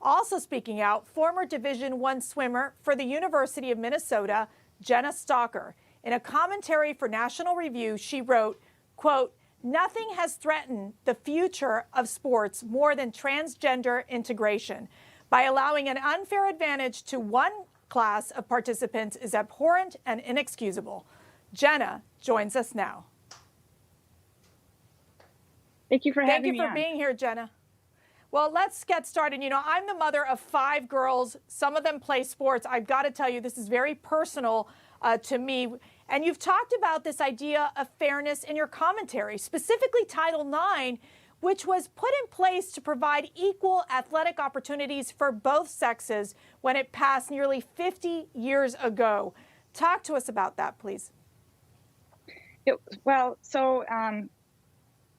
Also speaking out, former Division I swimmer for the University of Minnesota, Jenna Stocker. In a commentary for National Review, she wrote, quote, "Nothing has threatened the future of sports more than transgender integration. By allowing an unfair advantage to one class of participants is abhorrent and inexcusable." Jenna joins us now. Thank you for having me on. Thank you for being here, Jenna. Well, let's get started. You know, I'm the mother of 5 girls. Some of them play sports. I've got to tell you, this is very personal to me. And you've talked about this idea of fairness in your commentary, specifically Title IX, which was put in place to provide equal athletic opportunities for both sexes when it passed nearly 50 years ago. Talk to us about that, please.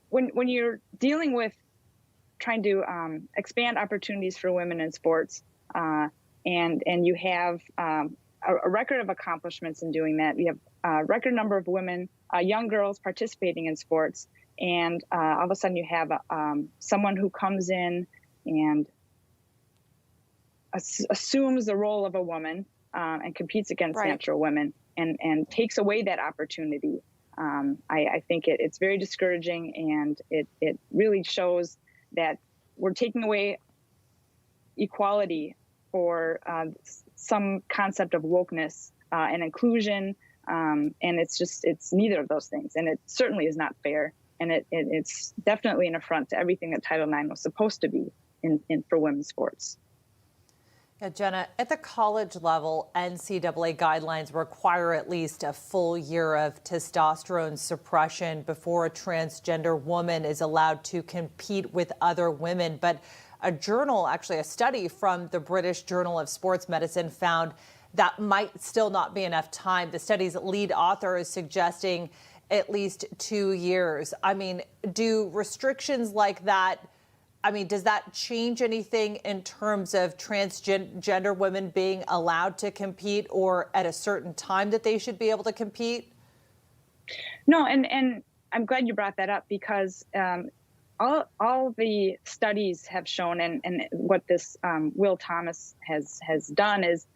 When you're dealing with trying to expand opportunities for women in sports, and you have a record of accomplishments in doing that, you have a record number of women, young girls participating in sports, and all of a sudden you have someone who comes in and assumes the role of a woman and competes against natural women and takes away that opportunity. I think it's very discouraging, and it really shows that we're taking away equality for some concept of wokeness and inclusion, and it's neither of those things, and it certainly is not fair, and it's definitely an affront to everything that Title IX was supposed to be for women's sports. Yeah, Jenna, at the college level, NCAA guidelines require at least a full year of testosterone suppression before a transgender woman is allowed to compete with other women. But a study from the British Journal of Sports Medicine found that might still not be enough time. The study's lead author is suggesting at least 2 years. I mean, do restrictions like that, does that change anything in terms of transgender women being allowed to compete, or at a certain time that they should be able to compete? No, and I'm glad you brought that up, because all the studies have shown, and what this Will Thomas has done is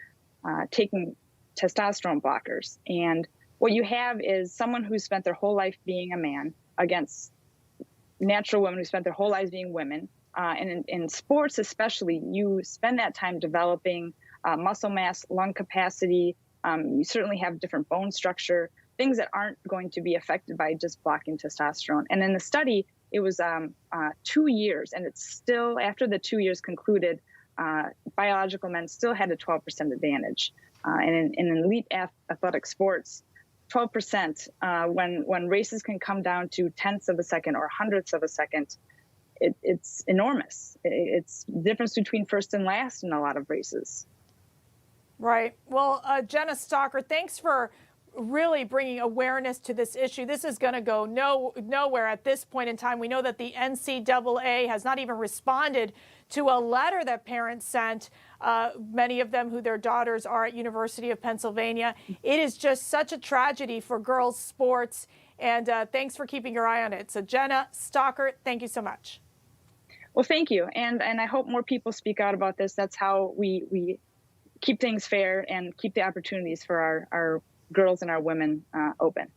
taking testosterone blockers. And what you have is someone who spent their whole life being a man against natural women who spent their whole lives being women. And in sports especially, you spend that time developing muscle mass, lung capacity. You certainly have different bone structure, things that aren't going to be affected by just blocking testosterone. And in the study, it was 2 years, and it's still, after the 2 years concluded, biological men still had a 12% advantage. And in elite athletic sports, 12%, when races can come down to tenths of a second or hundredths of a second, it's enormous. It's the difference between first and last in a lot of races. Right. Well, Jenna Stocker, thanks for really bringing awareness to this issue. This is going to go nowhere at this point in time. We know that the NCAA has not even responded to a letter that parents sent, many of them who their daughters are at University of Pennsylvania. It is just such a tragedy for girls' sports, and thanks for keeping your eye on it. So Jenna Stocker, thank you so much. Well, thank you. And I hope more people speak out about this. That's how we keep things fair and keep the opportunities for our girls and our women open.